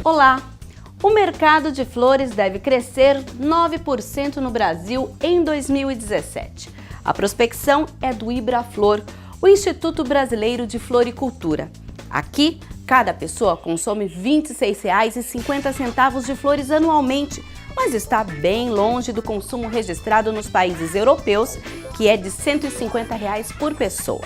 Olá! O mercado de flores deve crescer 9% no Brasil em 2017. A prospecção é do Ibraflor, o Instituto Brasileiro de Floricultura. Aqui, cada pessoa consome R$ 26,50 de flores anualmente, mas está bem longe do consumo registrado nos países europeus, que é de R$ 150 por pessoa.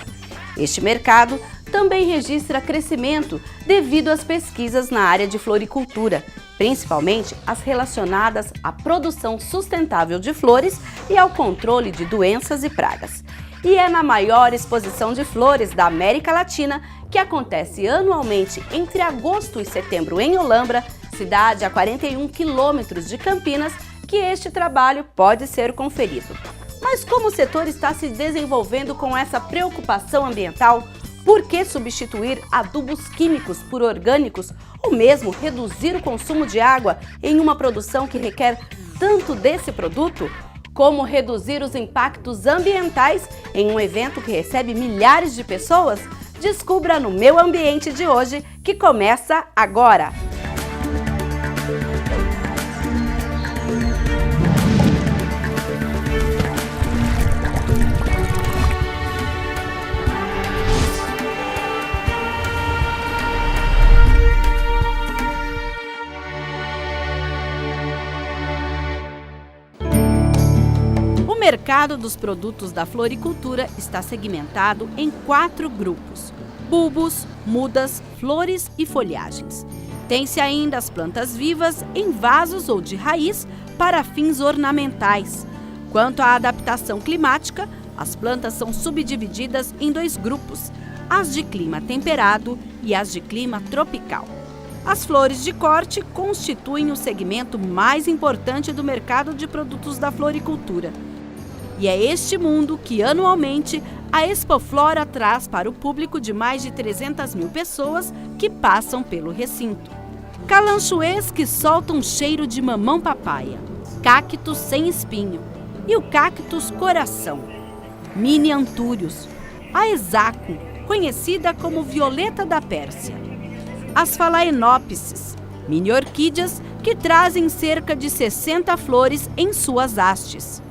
Este mercado também registra crescimento devido às pesquisas na área de floricultura, principalmente as relacionadas à produção sustentável de flores e ao controle de doenças e pragas. E é na maior exposição de flores da América Latina, que acontece anualmente entre agosto e setembro em Olambra, cidade a 41 quilômetros de Campinas, que este trabalho pode ser conferido. Mas como o setor está se desenvolvendo com essa preocupação ambiental? Por que substituir adubos químicos por orgânicos ou mesmo reduzir o consumo de água em uma produção que requer tanto desse produto? Como reduzir os impactos ambientais em um evento que recebe milhares de pessoas? Descubra no Meu Ambiente de hoje, que começa agora! O mercado dos produtos da floricultura está segmentado em 4 grupos: bulbos, mudas, flores e folhagens. Tem-se ainda as plantas vivas em vasos ou de raiz para fins ornamentais. Quanto à adaptação climática, as plantas são subdivididas em 2 grupos: as de clima temperado e as de clima tropical. As flores de corte constituem o segmento mais importante do mercado de produtos da floricultura. E é este mundo que, anualmente, a Expoflora traz para o público de mais de 300 mil pessoas que passam pelo recinto. Calanchoês que soltam cheiro de mamão-papaya, cactos sem espinho e o cactus coração, mini antúrios, a Exaco, conhecida como violeta da Pérsia, as phalaenopsis, mini orquídeas que trazem cerca de 60 flores em suas hastes,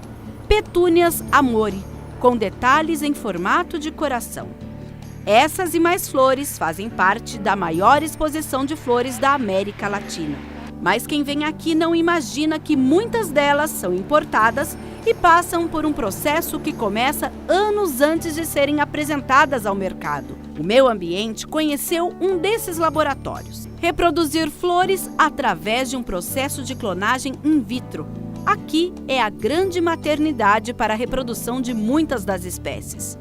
petúnias amore, com detalhes em formato de coração. Essas e mais flores fazem parte da maior exposição de flores da América Latina. Mas quem vem aqui não imagina que muitas delas são importadas e passam por um processo que começa anos antes de serem apresentadas ao mercado. O Meu Ambiente conheceu um desses laboratórios. Reproduzir flores através de um processo de clonagem in vitro. Aqui é a grande maternidade para a reprodução de muitas das espécies.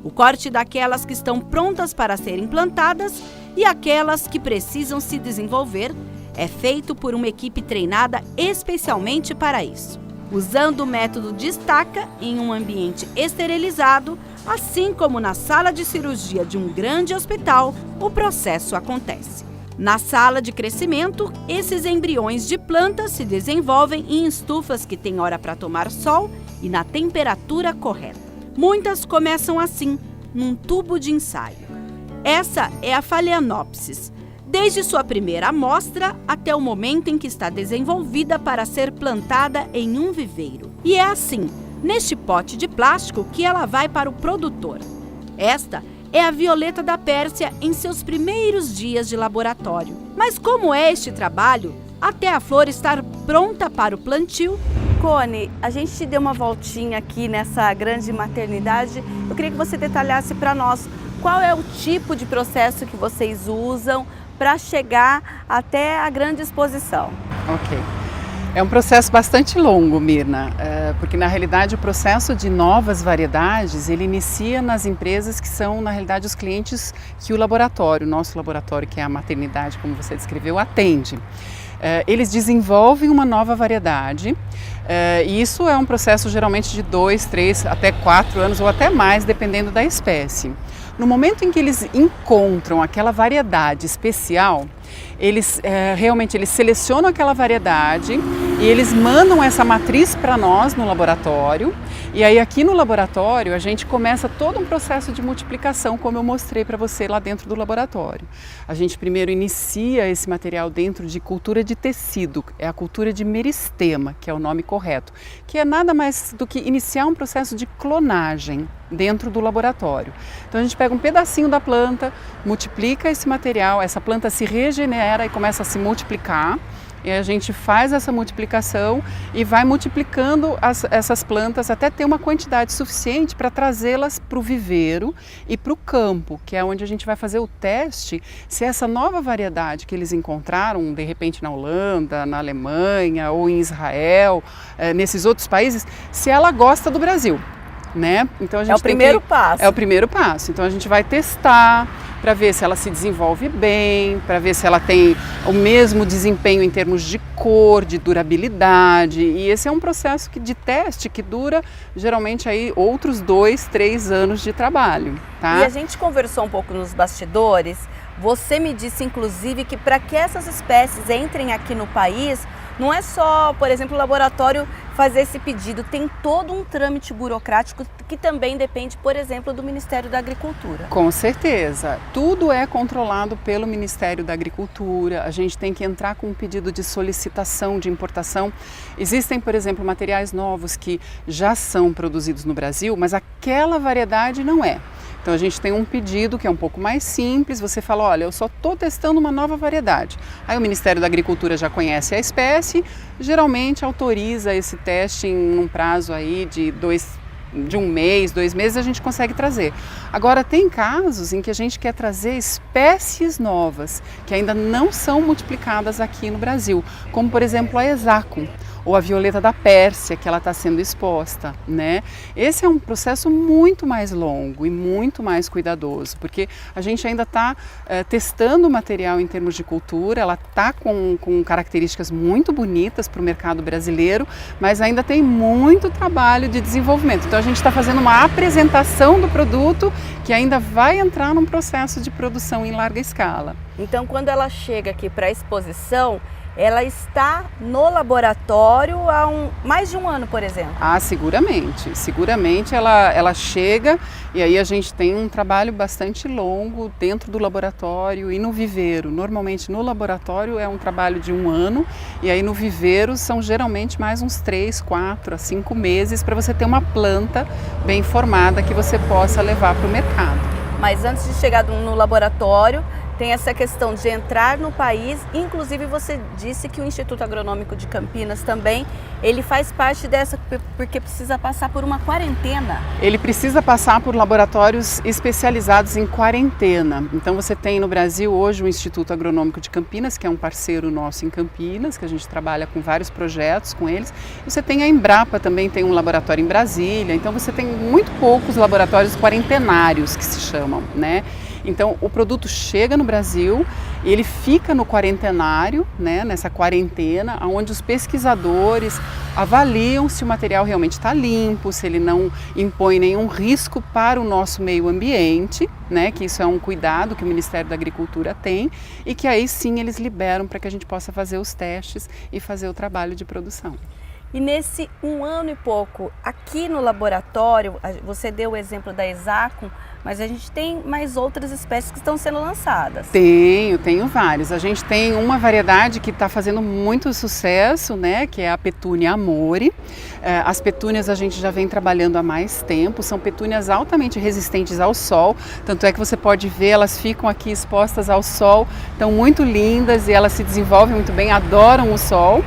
O corte daquelas que estão prontas para serem plantadas e aquelas que precisam se desenvolver é feito por uma equipe treinada especialmente para isso. Usando o método de estaca em um ambiente esterilizado, assim como na sala de cirurgia de um grande hospital, o processo acontece. Na sala de crescimento, esses embriões de plantas se desenvolvem em estufas que têm hora para tomar sol e na temperatura correta. Muitas começam assim, num tubo de ensaio. Essa é a Phalaenopsis, desde sua primeira amostra até o momento em que está desenvolvida para ser plantada em um viveiro. E é assim, neste pote de plástico, que ela vai para o produtor. Esta é a violeta da Pérsia em seus primeiros dias de laboratório. Mas como é este trabalho até a flor estar pronta para o plantio? Cone, a gente te deu uma voltinha aqui nessa grande maternidade. Eu queria que você detalhasse para nós qual é o tipo de processo que vocês usam para chegar até a grande exposição. Ok. É um processo bastante longo, Mirna, porque na realidade o processo de novas variedades, ele inicia nas empresas que são na realidade os clientes que o laboratório, nosso laboratório, que é a maternidade, como você descreveu, atende. Eles desenvolvem uma nova variedade e isso é um processo geralmente de 2, 3, até 4 anos ou até mais, dependendo da espécie. No momento em que eles encontram aquela variedade especial, eles realmente selecionam aquela variedade e eles mandam essa matriz para nós no laboratório E aí aqui no laboratório a gente começa todo um processo de multiplicação, como eu mostrei para você lá dentro do laboratório. A gente primeiro inicia esse material dentro de cultura de tecido, é a cultura de meristema, que é o nome correto, que é nada mais do que iniciar um processo de clonagem dentro do laboratório. Então a gente pega um pedacinho da planta, multiplica esse material, essa planta se regenera e começa a se multiplicar. E a gente faz essa multiplicação e vai multiplicando essas plantas até ter uma quantidade suficiente para trazê-las para o viveiro e para o campo, que é onde a gente vai fazer o teste se essa nova variedade que eles encontraram, de repente na Holanda, na Alemanha ou em Israel, nesses outros países, se ela gosta do Brasil. Né? Então a gente é o primeiro passo. É o primeiro passo. Então a gente vai testar para ver se ela se desenvolve bem, para ver se ela tem o mesmo desempenho em termos de cor, de durabilidade. E esse é um processo de teste que dura geralmente aí outros 2, 3 anos de trabalho. Tá? E a gente conversou um pouco nos bastidores. Você me disse, inclusive, que para que essas espécies entrem aqui no país, não é só, por exemplo, o laboratório fazer esse pedido, tem todo um trâmite burocrático que também depende, por exemplo, do Ministério da Agricultura. Com certeza. Tudo é controlado pelo Ministério da Agricultura. A gente tem que entrar com um pedido de solicitação de importação. Existem, por exemplo, materiais novos que já são produzidos no Brasil, mas aquela variedade não é. Então a gente tem um pedido que é um pouco mais simples, você fala, olha, eu só estou testando uma nova variedade. Aí o Ministério da Agricultura já conhece a espécie, geralmente autoriza esse teste em um prazo aí de 1 mês, 2 meses a gente consegue trazer. Agora tem casos em que a gente quer trazer espécies novas, que ainda não são multiplicadas aqui no Brasil, como por exemplo a Exacum, ou a violeta da Pérsia, que ela está sendo exposta, né? Esse é um processo muito mais longo e muito mais cuidadoso, porque a gente ainda está testando o material em termos de cultura, ela está com características muito bonitas para o mercado brasileiro, mas ainda tem muito trabalho de desenvolvimento. Então a gente está fazendo uma apresentação do produto que ainda vai entrar num processo de produção em larga escala. Então quando ela chega aqui para a exposição, ela está no laboratório há mais de um ano, por exemplo? Ah, seguramente. Seguramente ela chega e aí a gente tem um trabalho bastante longo dentro do laboratório e no viveiro. Normalmente no laboratório é um trabalho de 1 ano e aí no viveiro são geralmente mais uns 3, 4 a 5 meses para você ter uma planta bem formada que você possa levar para o mercado. Mas antes de chegar no laboratório, tem essa questão de entrar no país, inclusive você disse que o Instituto Agronômico de Campinas também, ele faz parte dessa, porque precisa passar por uma quarentena. Ele precisa passar por laboratórios especializados em quarentena. Então você tem no Brasil hoje o Instituto Agronômico de Campinas, que é um parceiro nosso em Campinas, que a gente trabalha com vários projetos com eles. Você tem a Embrapa também, tem um laboratório em Brasília, então você tem muito poucos laboratórios quarentenários que se chamam, né? Então o produto chega no Brasil e ele fica no quarentenário, né, nessa quarentena, onde os pesquisadores avaliam se o material realmente está limpo, se ele não impõe nenhum risco para o nosso meio ambiente, né, que isso é um cuidado que o Ministério da Agricultura tem e que aí sim eles liberam para que a gente possa fazer os testes e fazer o trabalho de produção. E nesse 1 ano e pouco, aqui no laboratório, você deu o exemplo da Exacum, mas a gente tem mais outras espécies que estão sendo lançadas. Tenho várias. A gente tem uma variedade que está fazendo muito sucesso, né, que é a Petúnia Amore. As petúnias a gente já vem trabalhando há mais tempo, são petúnias altamente resistentes ao sol, tanto é que você pode ver, elas ficam aqui expostas ao sol, estão muito lindas e elas se desenvolvem muito bem, adoram o sol.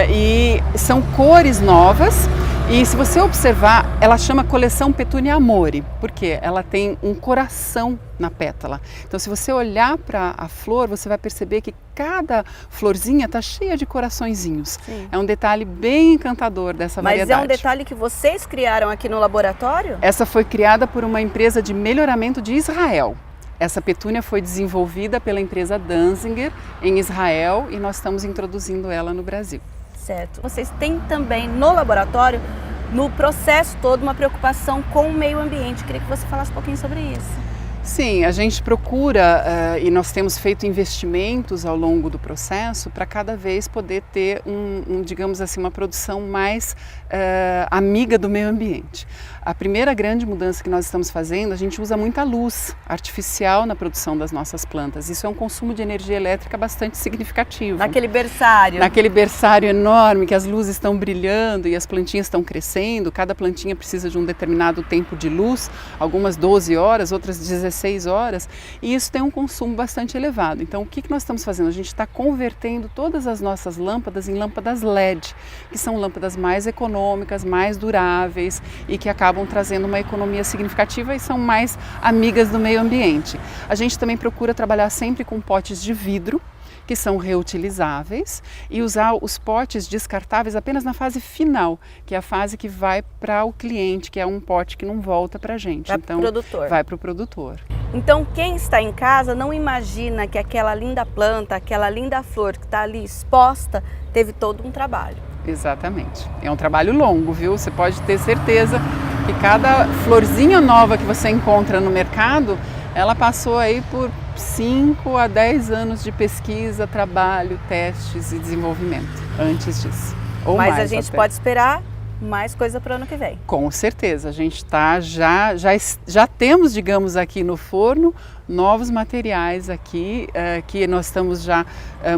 E são cores novas e se você observar, ela chama coleção Petúnia Amore, porque ela tem um coração na pétala. Então se você olhar para a flor, você vai perceber que cada florzinha está cheia de coraçõezinhos. Sim. É um detalhe bem encantador dessa variedade. Mas é um detalhe que vocês criaram aqui no laboratório? Essa foi criada por uma empresa de melhoramento de Israel. Essa petúnia foi desenvolvida pela empresa Danziger em Israel e nós estamos introduzindo ela no Brasil. Certo. Vocês têm também no laboratório, no processo todo, uma preocupação com o meio ambiente. Queria que você falasse um pouquinho sobre isso. Sim, a gente procura e nós temos feito investimentos ao longo do processo para cada vez poder ter digamos assim, uma produção mais amiga do meio ambiente. A primeira grande mudança que nós estamos fazendo, a gente usa muita luz artificial na produção das nossas plantas. Isso é um consumo de energia elétrica bastante significativo. Naquele berçário. Naquele berçário enorme, que as luzes estão brilhando e as plantinhas estão crescendo. Cada plantinha precisa de um determinado tempo de luz, algumas 12 horas, outras 16 horas, e isso tem um consumo bastante elevado. Então, o que nós estamos fazendo? A gente está convertendo todas as nossas lâmpadas em lâmpadas LED, que são lâmpadas mais econômicas, mais duráveis e que acabam trazendo uma economia significativa e são mais amigas do meio ambiente. A gente também procura trabalhar sempre com potes de vidro, que são reutilizáveis, e usar os potes descartáveis apenas na fase final, que é a fase que vai para o cliente, que é um pote que não volta para a gente. Vai para o produtor. Vai para o produtor. Então, quem está em casa não imagina que aquela linda planta, aquela linda flor que está ali exposta, teve todo um trabalho. Exatamente. É um trabalho longo, viu? Você pode ter certeza que cada florzinha nova que você encontra no mercado, ela passou aí por 5 a 10 anos de pesquisa, trabalho, testes e desenvolvimento antes disso. Ou Mas mais a gente até. pode esperar mais coisa para o ano que vem. Com certeza, a gente está já temos, digamos, aqui no forno novos materiais aqui que nós estamos já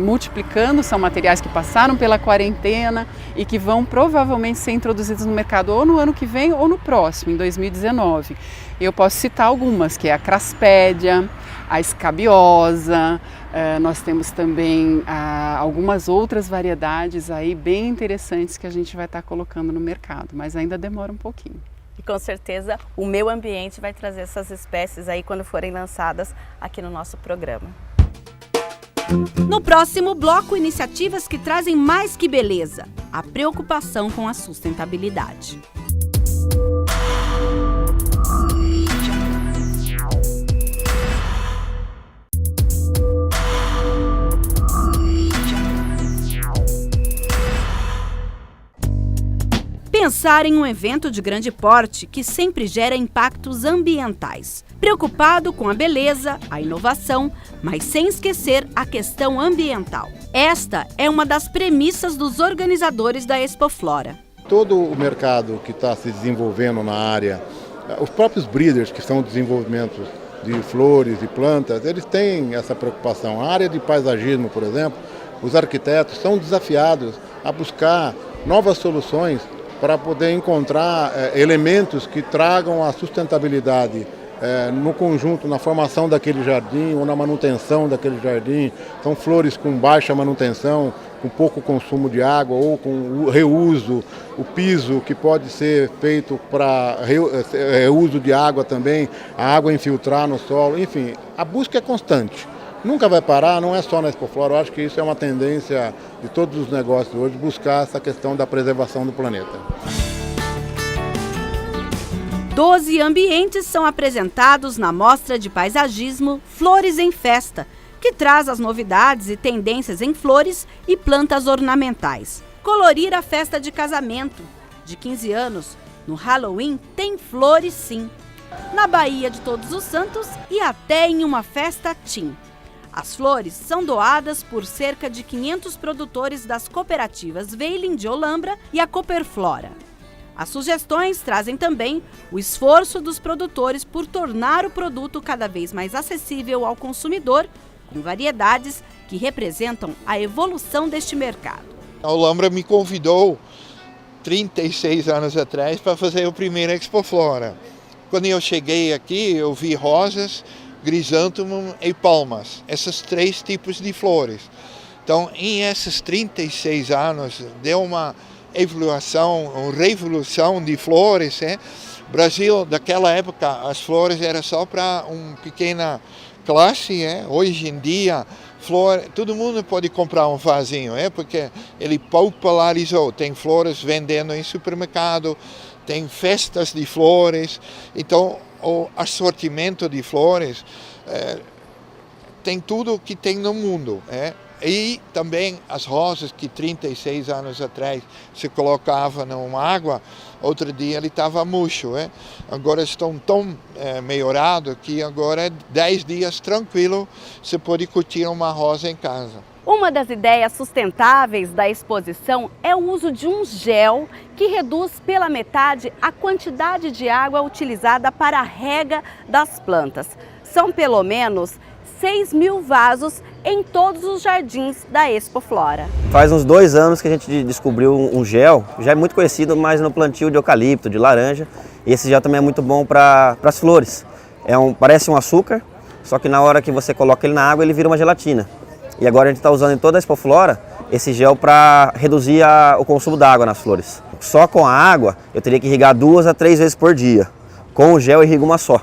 multiplicando, são materiais que passaram pela quarentena e que vão provavelmente ser introduzidos no mercado ou no ano que vem ou no próximo, em 2019. Eu posso citar algumas, que é a Craspédia, a Escabiosa, nós temos também algumas outras variedades aí bem interessantes que a gente vai estar colocando no mercado, mas ainda demora um pouquinho. E com certeza o meio ambiente vai trazer essas espécies aí quando forem lançadas aqui no nosso programa. No próximo bloco, iniciativas que trazem mais que beleza, a preocupação com a sustentabilidade. Pensar em um evento de grande porte que sempre gera impactos ambientais. Preocupado com a beleza, a inovação, mas sem esquecer a questão ambiental. Esta é uma das premissas dos organizadores da Expoflora. Todo o mercado que está se desenvolvendo na área, os próprios breeders que são o desenvolvimento de flores e plantas, eles têm essa preocupação. A área de paisagismo, por exemplo, os arquitetos são desafiados a buscar novas soluções para poder encontrar elementos que tragam a sustentabilidade no conjunto, na formação daquele jardim ou na manutenção daquele jardim. São flores com baixa manutenção, com pouco consumo de água ou com o reuso, o piso que pode ser feito para reuso de água também, a água infiltrar no solo, enfim, a busca é constante. Nunca vai parar, não é só na Expoflora, eu acho que isso é uma tendência de todos os negócios hoje, buscar essa questão da preservação do planeta. 12 ambientes são apresentados na Mostra de Paisagismo Flores em Festa, que traz as novidades e tendências em flores e plantas ornamentais. Colorir a festa de casamento de 15 anos no Halloween tem flores sim. Na Baía de Todos os Santos e até em uma festa teen. As flores são doadas por cerca de 500 produtores das cooperativas Veiling de Olambra e a Cooperflora. As sugestões trazem também o esforço dos produtores por tornar o produto cada vez mais acessível ao consumidor, com variedades que representam a evolução deste mercado. A Olambra me convidou 36 anos atrás para fazer o primeiro Expoflora. Quando eu cheguei aqui, eu vi rosas, crisântemo e palmas, esses 3 tipos de flores. Então, em esses 36 anos, deu uma evolução, uma revolução de flores. Brasil, daquela época, as flores eram só para uma pequena classe. Hoje em dia, todo mundo pode comprar um vasinho, porque ele popularizou. Tem flores vendendo em supermercado, tem festas de flores. Então, o assortimento de flores tem tudo que tem no mundo. E também as rosas que 36 anos atrás se colocava numa água, outro dia ele estava murcho. Agora estão tão melhorado que agora é 10 dias tranquilo, você pode curtir uma rosa em casa. Uma das ideias sustentáveis da exposição é o uso de um gel que reduz pela metade a quantidade de água utilizada para a rega das plantas. São pelo menos 6.000 vasos em todos os jardins da Expoflora. Faz uns 2 anos que a gente descobriu um gel, já é muito conhecido mais no plantio de eucalipto, de laranja. E esse gel também é muito bom para as flores. Parece um açúcar, só que na hora que você coloca ele na água ele vira uma gelatina. E agora a gente está usando em toda a Expoflora esse gel para reduzir o consumo d'água nas flores. Só com a água eu teria que irrigar 2 a 3 vezes por dia. Com o gel eu irrigo uma só.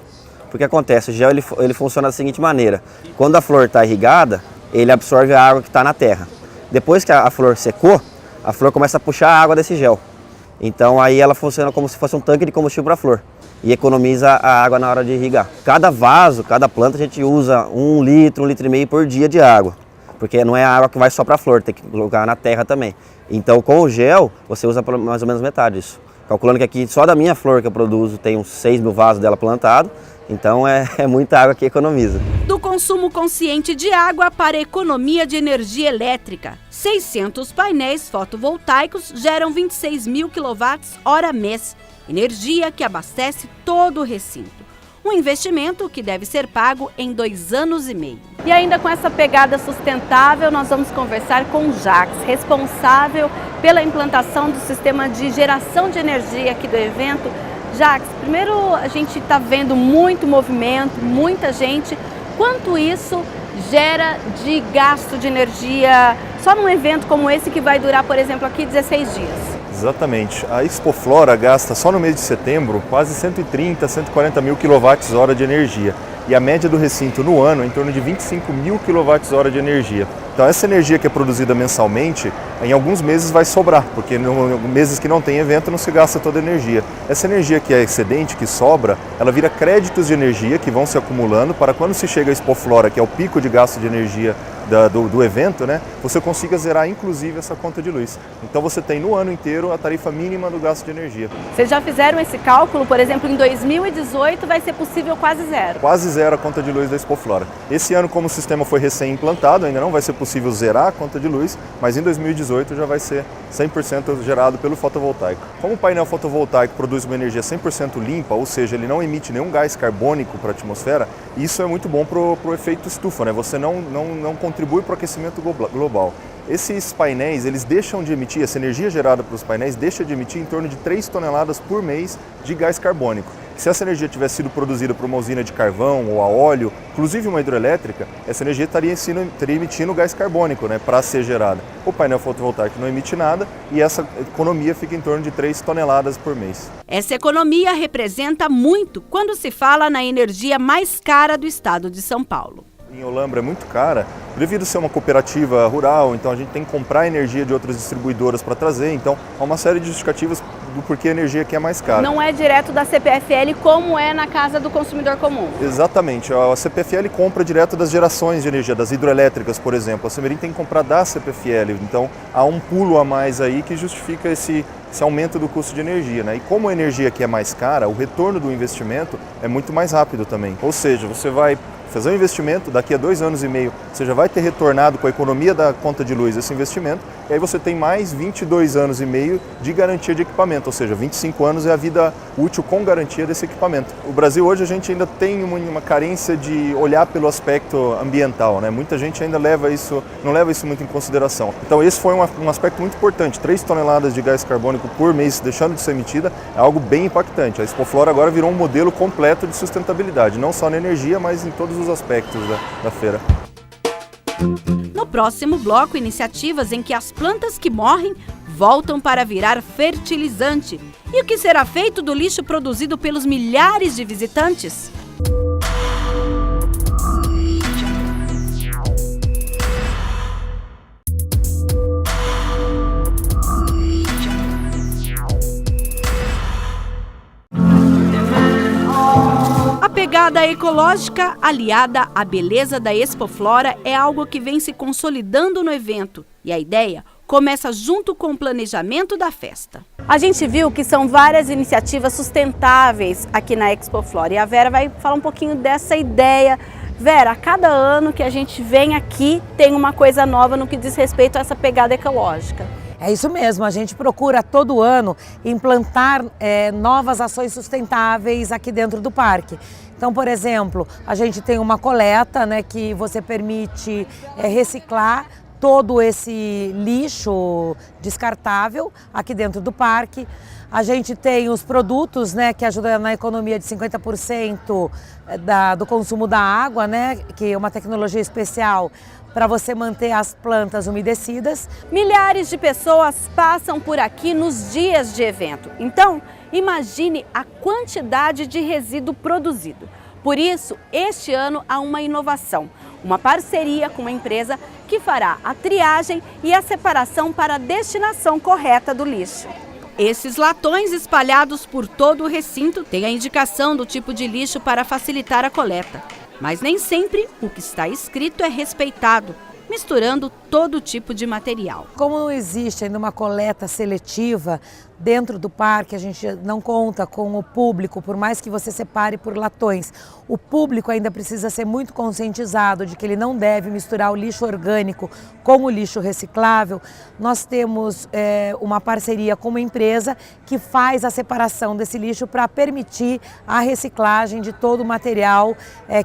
Porque acontece, o gel ele funciona da seguinte maneira: quando a flor está irrigada, ele absorve a água que está na terra. Depois que a flor secou, a flor começa a puxar a água desse gel. Então aí ela funciona como se fosse um tanque de combustível para a flor e economiza a água na hora de irrigar. Cada vaso, cada planta a gente usa 1 litro, 1,5 litro por dia de água. Porque não é a água que vai só para a flor, tem que colocar na terra também. Então com o gel você usa mais ou menos metade disso. Calculando que aqui só da minha flor que eu produzo tem uns 6.000 vasos dela plantado. Então é muita água que economiza. Do consumo consciente de água para a economia de energia elétrica. 600 painéis fotovoltaicos geram 26.000 kWh mês. Energia que abastece todo o recinto. Um investimento que deve ser pago em 2 anos e meio. E ainda com essa pegada sustentável, nós vamos conversar com o Jacques, responsável pela implantação do sistema de geração de energia aqui do evento. Jacques, primeiro a gente está vendo muito movimento, muita gente. Quanto isso gera de gasto de energia só num evento como esse que vai durar, por exemplo, aqui 16 dias? Exatamente. A Expoflora gasta só no mês de setembro quase 130, 140 mil kWh de energia. E a média do recinto no ano é em torno de 25.000 kWh de energia. Então essa energia que é produzida mensalmente, em alguns meses vai sobrar, porque em meses que não tem evento não se gasta toda a energia. Essa energia que é excedente, que sobra, ela vira créditos de energia que vão se acumulando para quando se chega a Expoflora, que é o pico de gasto de energia do evento, você consiga zerar inclusive essa conta de luz. Então você tem no ano inteiro a tarifa mínima do gasto de energia. Vocês já fizeram esse cálculo? Por exemplo, em 2018 vai ser possível quase zero. Quase zero a conta de luz da Expoflora. Esse ano, como o sistema foi recém-implantado, ainda não vai ser possível zerar a conta de luz, mas em 2018 já vai ser 100% gerado pelo fotovoltaico. Como o painel fotovoltaico produz uma energia 100% limpa, ou seja, ele não emite nenhum gás carbônico para a atmosfera, isso é muito bom para o efeito estufa, Você não contribui para o aquecimento global. Esses painéis, eles deixam de emitir, essa energia gerada pelos painéis deixa de emitir em torno de 3 toneladas por mês de gás carbônico. Se essa energia tivesse sido produzida por uma usina de carvão ou a óleo, inclusive uma hidrelétrica, essa energia estaria emitindo gás carbônico, para ser gerada. O painel fotovoltaico não emite nada e essa economia fica em torno de 3 toneladas por mês. Essa economia representa muito quando se fala na energia mais cara do estado de São Paulo. Em Olambra é muito cara, devido a ser uma cooperativa rural, então a gente tem que comprar energia de outras distribuidoras para trazer, então há uma série de justificativas do porquê a energia aqui é mais cara. Não é direto da CPFL como é na casa do consumidor comum? Exatamente, a CPFL compra direto das gerações de energia, das hidrelétricas, por exemplo. A Semerim tem que comprar da CPFL, então há um pulo a mais aí que justifica esse aumento do custo de energia. E como a energia aqui é mais cara, o retorno do investimento é muito mais rápido também. Ou seja, você vai fazer um investimento, daqui a 2 anos e meio você já vai ter retornado com a economia da conta de luz esse investimento, e aí você tem mais 22 anos e meio de garantia de equipamento, ou seja, 25 anos é a vida útil com garantia desse equipamento. O Brasil hoje a gente ainda tem uma carência de olhar pelo aspecto ambiental, Muita gente ainda não leva isso muito em consideração. Então esse foi um aspecto muito importante, 3 toneladas de gás carbônico por mês deixando de ser emitida é algo bem impactante. A Expoflora agora virou um modelo completo de sustentabilidade, não só na energia, mas em todos os aspectos da feira. No próximo bloco, iniciativas em que as plantas que morrem voltam para virar fertilizante. E o que será feito do lixo produzido pelos milhares de visitantes? A pegada ecológica aliada à beleza da Expoflora é algo que vem se consolidando no evento. E a ideia começa junto com o planejamento da festa. A gente viu que são várias iniciativas sustentáveis aqui na Expoflora e a Vera vai falar um pouquinho dessa ideia. Vera, a cada ano que a gente vem aqui tem uma coisa nova no que diz respeito a essa pegada ecológica. É isso mesmo, a gente procura todo ano implantar novas ações sustentáveis aqui dentro do parque. Então, por exemplo, a gente tem uma coleta, né, que você permite reciclar todo esse lixo descartável aqui dentro do parque. A gente tem os produtos, né, que ajudam na economia de 50% do consumo da água, né, que é uma tecnologia especial para você manter as plantas umedecidas. Milhares de pessoas passam por aqui nos dias de evento. Então, imagine a quantidade de resíduo produzido. Por isso, este ano há uma inovação, uma parceria com uma empresa que fará a triagem e a separação para a destinação correta do lixo. Esses latões espalhados por todo o recinto têm a indicação do tipo de lixo para facilitar a coleta. Mas nem sempre o que está escrito é respeitado, misturando todo tipo de material. Como não existe ainda uma coleta seletiva dentro do parque, a gente não conta com o público, por mais que você separe por latões. O público ainda precisa ser muito conscientizado de que ele não deve misturar o lixo orgânico com o lixo reciclável. Nós temos uma parceria com uma empresa que faz a separação desse lixo para permitir a reciclagem de todo o material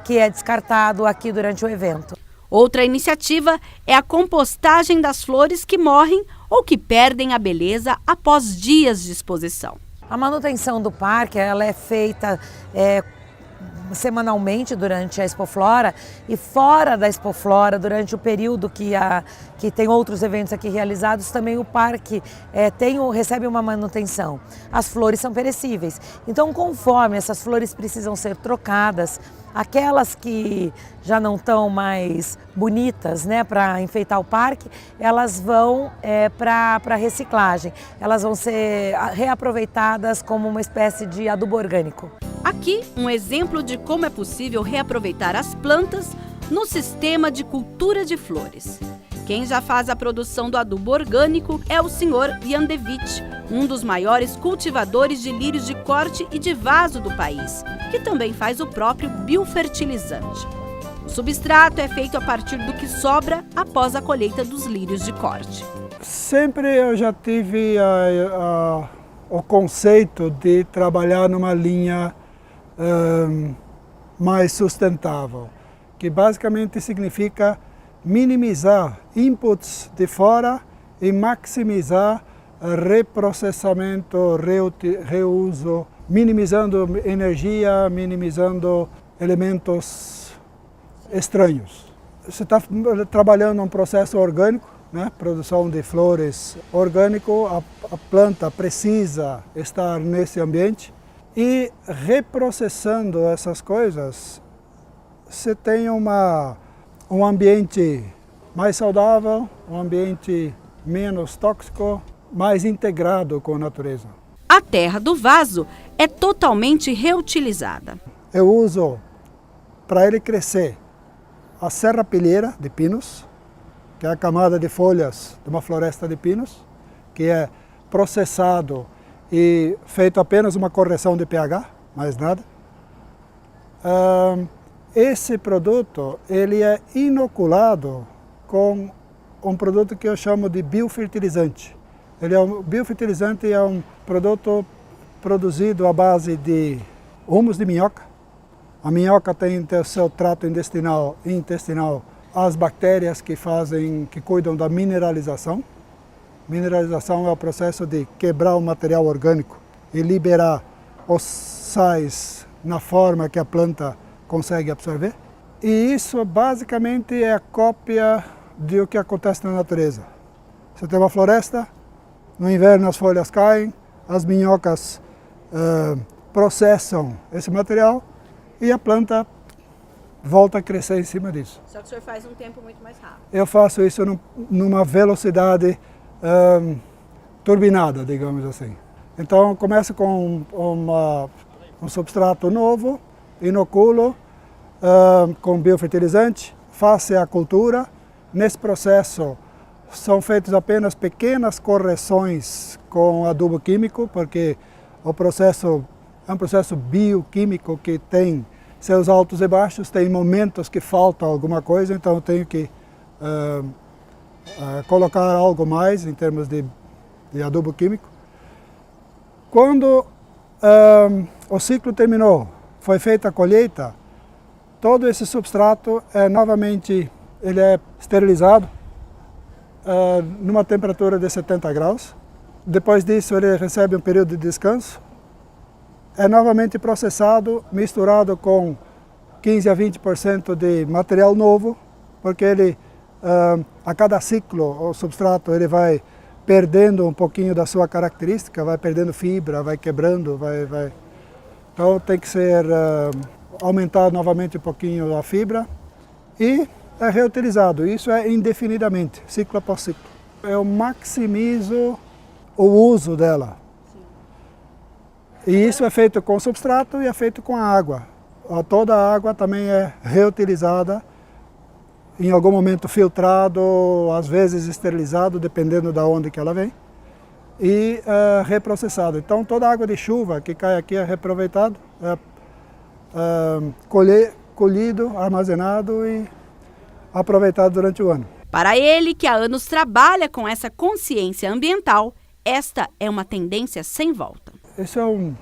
que é descartado aqui durante o evento. Outra iniciativa é a compostagem das flores que morrem ou que perdem a beleza após dias de exposição. A manutenção do parque ela é feita semanalmente durante a Expoflora e fora da Expoflora, durante o período que tem outros eventos aqui realizados, também o parque recebe uma manutenção. As flores são perecíveis, então conforme essas flores precisam ser trocadas, aquelas que já não estão mais bonitas, né, para enfeitar o parque, elas vão para reciclagem. Elas vão ser reaproveitadas como uma espécie de adubo orgânico. Aqui, um exemplo de como é possível reaproveitar as plantas no sistema de cultura de flores. Quem já faz a produção do adubo orgânico é o Sr. Yandevich, um dos maiores cultivadores de lírios de corte e de vaso do país, que também faz o próprio biofertilizante. O substrato é feito a partir do que sobra após a colheita dos lírios de corte. Sempre eu já tive o conceito de trabalhar numa linha mais sustentável, que basicamente significa minimizar inputs de fora e maximizar reprocessamento, reuso, minimizando energia, minimizando elementos estranhos. Você está trabalhando um processo orgânico, né? Produção de flores orgânico, a planta precisa estar nesse ambiente e reprocessando essas coisas, você tem um ambiente mais saudável, um ambiente menos tóxico, mais integrado com a natureza. A terra do vaso é totalmente reutilizada. Eu uso, para ele crescer, a serrapilheira de pinos, que é a camada de folhas de uma floresta de pinos, que é processado e feito apenas uma correção de pH, mais nada. Esse produto ele é inoculado com um produto que eu chamo de biofertilizante. Biofertilizante é um produto produzido à base de humus de minhoca. A minhoca tem o seu trato intestinal as bactérias que cuidam da mineralização. Mineralização é o processo de quebrar o material orgânico e liberar os sais na forma que a planta consegue absorver. E isso basicamente é a cópia do que acontece na natureza. Você tem uma floresta, no inverno as folhas caem, as minhocas processam esse material e a planta volta a crescer em cima disso. Só que o senhor faz um tempo muito mais rápido. Eu faço isso numa velocidade turbinada, digamos assim. Então começa com um substrato novo, inoculo com biofertilizante, faço a cultura. Nesse processo são feitas apenas pequenas correções com adubo químico, porque o processo é um processo bioquímico que tem seus altos e baixos, tem momentos que falta alguma coisa, então eu tenho que colocar algo mais em termos de adubo químico. Quando o ciclo terminou, foi feita a colheita, todo esse substrato novamente ele é esterilizado numa temperatura de 70 graus. Depois disso ele recebe um período de descanso. É novamente processado, misturado com 15 a 20% de material novo, porque ele, a cada ciclo, o substrato ele vai perdendo um pouquinho da sua característica, vai perdendo fibra, vai quebrando, Então tem que ser aumentado novamente um pouquinho a fibra e é reutilizado. Isso é indefinidamente, ciclo após ciclo. Eu maximizo o uso dela. E isso é feito com substrato e é feito com a água. Toda a água também é reutilizada, em algum momento filtrado, às vezes esterilizado, dependendo de onde que ela vem, e reprocessado. Então toda a água de chuva que cai aqui é reaproveitado, colhido, armazenado e aproveitado durante o ano. Para ele, que há anos trabalha com essa consciência ambiental, esta é uma tendência sem volta. Esse é um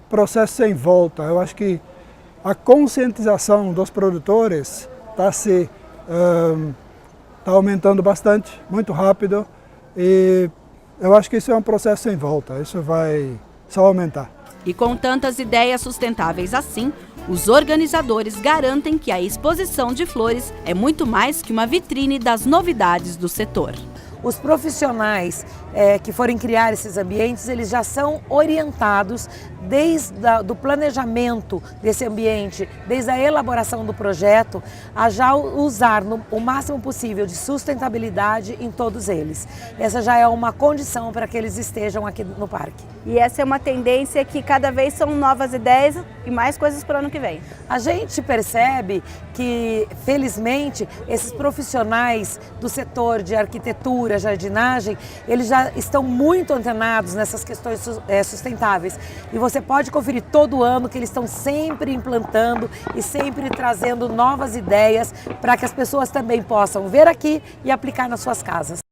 processo sem volta. Eu acho que a conscientização dos produtores está aumentando bastante, muito rápido, e eu acho que isso é um processo sem volta. Isso vai só aumentar. E com tantas ideias sustentáveis assim, os organizadores garantem que a exposição de flores é muito mais que uma vitrine das novidades do setor. Os profissionais que forem criar esses ambientes, eles já são orientados desde o planejamento desse ambiente, desde a elaboração do projeto, a já usar o máximo possível de sustentabilidade em todos eles. Essa já é uma condição para que eles estejam aqui no parque. E essa é uma tendência que cada vez são novas ideias e mais coisas para o ano que vem. A gente percebe que, felizmente, esses profissionais do setor de arquitetura, jardinagem, eles já estão muito antenados nessas questões sustentáveis. E você pode conferir todo ano que eles estão sempre implantando e sempre trazendo novas ideias para que as pessoas também possam ver aqui e aplicar nas suas casas.